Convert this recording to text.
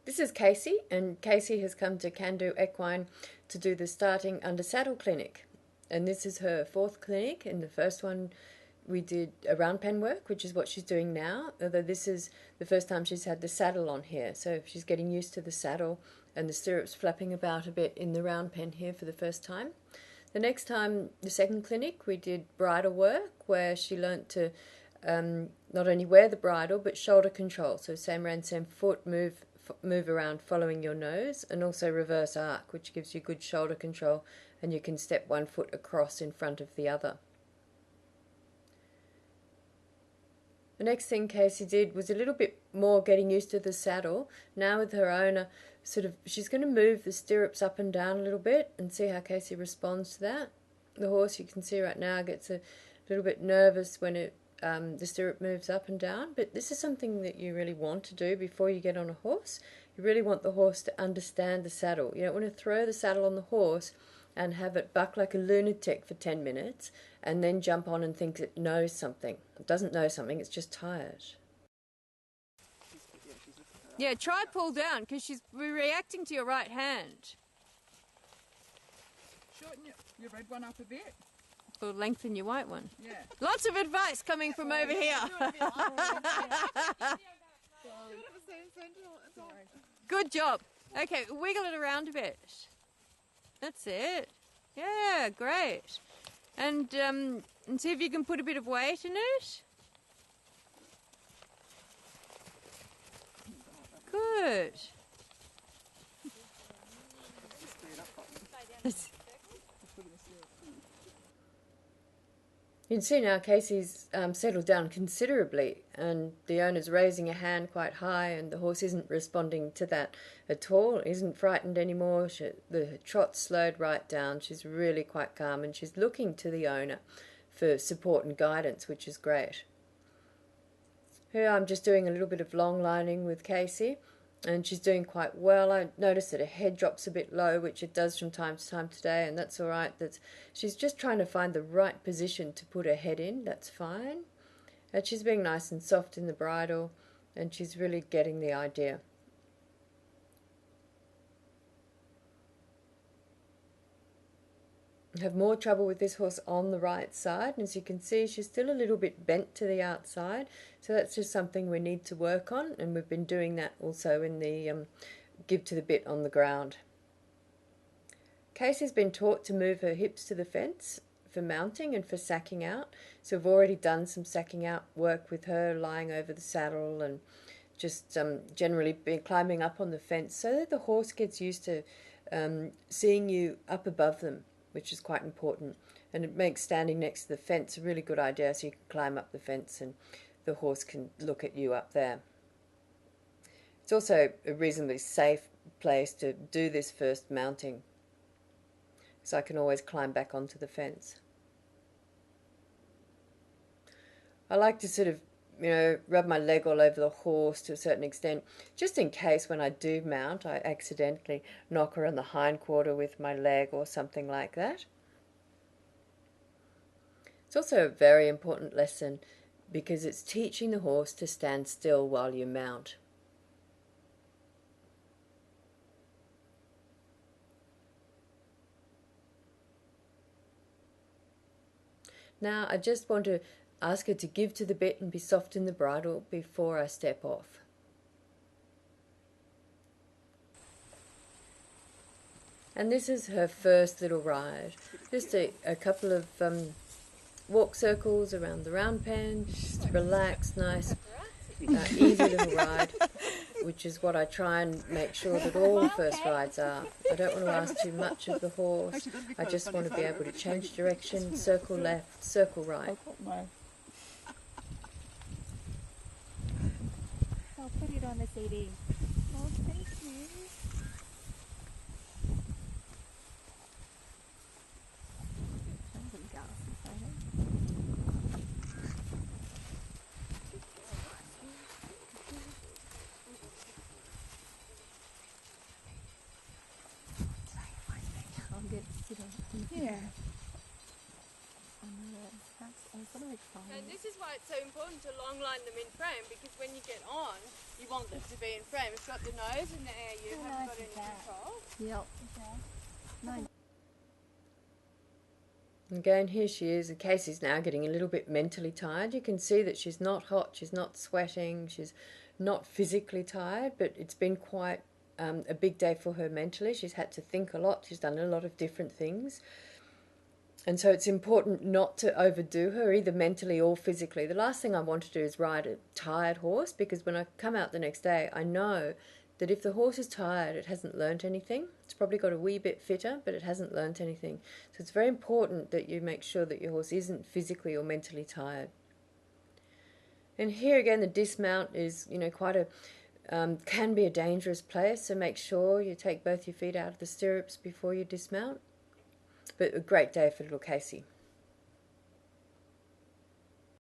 This is Casey, and Casey has come to Kandoo Equine to do the starting under saddle clinic. And this is her fourth clinic. In the first one we did a round pen work, which is what she's doing now, although this is the first time she's had the saddle on here. So she's getting used to the saddle and the stirrups flapping about a bit in the round pen here for the first time. The next time, the second clinic, we did bridle work, where she learnt to not only wear the bridle but shoulder control. So same hand, same foot, move around following your nose, and also reverse arc, which gives you good shoulder control, and you can step one foot across in front of the other. The next thing Casey did was a little bit more getting used to the saddle. Now with her owner, she's going to move the stirrups up and down a little bit and see how Casey responds to that. The horse, you can see right now, gets a little bit nervous when the stirrup moves up and down, but this is something that you really want to do before you get on a horse. You really want the horse to understand the saddle. You don't want to throw the saddle on the horse and have it buck like a lunatic for 10 minutes and then jump on and think it knows something. It doesn't know something, it's just tired. Yeah, try pull down, because she's reacting to your right hand. Shorten your red one up a bit. Or lengthen your white one. Yeah. Lots of advice coming from over here. Good job. Okay, wiggle it around a bit. That's it. Yeah, great. And see if you can put a bit of weight in it. Good. You can see now Casey's settled down considerably, and the owner's raising a hand quite high, and the horse isn't responding to that at all, isn't frightened anymore. The trot's slowed right down. She's really quite calm, and she's looking to the owner for support and guidance, which is great. Here I'm just doing a little bit of long lining with Casey, and she's doing quite well. I noticed that her head drops a bit low, which it does from time to time today, and that's all right. She's just trying to find the right position to put her head in. That's fine. And she's being nice and soft in the bridle, and she's really getting the idea. I have more trouble with this horse on the right side, and as you can see, she's still a little bit bent to the outside, so that's just something we need to work on, and we've been doing that also in the give to the bit on the ground. Casey's been taught to move her hips to the fence for mounting and for sacking out, so we've already done some sacking out work with her, lying over the saddle and just generally been climbing up on the fence so that the horse gets used to seeing you up above them, which is quite important, and it makes standing next to the fence a really good idea, so you can climb up the fence and the horse can look at you up there. It's also a reasonably safe place to do this first mounting, so I can always climb back onto the fence. I like to sort of, rub my leg all over the horse to a certain extent, just in case when I do mount I accidentally knock her on the hindquarter with my leg or something like that. It's also a very important lesson because it's teaching the horse to stand still while you mount. Now I just want to ask her to give to the bit and be soft in the bridle before I step off. And this is her first little ride. Just a couple of walk circles around the round pen, just relaxed, nice, easy little ride, which is what I try and make sure that all first rides are. I don't want to ask too much of the horse. I just want to be able to change direction, circle left, circle right. I'll put it on the CD. Oh, thank you. Yeah. And this is why it's so important to long line them in frame, because when you get on, You want them to be in frame. It's got the nose in the air. You haven't got any control. Yep. No. Again, here she is. And Casey's now getting a little bit mentally tired. You can see that she's not hot, she's not sweating, she's not physically tired, but it's been quite a big day for her mentally. She's had to think a lot. She's done a lot of different things. And so it's important not to overdo her, either mentally or physically. The last thing I want to do is ride a tired horse, because when I come out the next day, I know that if the horse is tired, it hasn't learnt anything. It's probably got a wee bit fitter, but it hasn't learnt anything. So it's very important that you make sure that your horse isn't physically or mentally tired. And here again, the dismount is, quite a, can be a dangerous place, so make sure you take both your feet out of the stirrups before you dismount. But a great day for little Casey.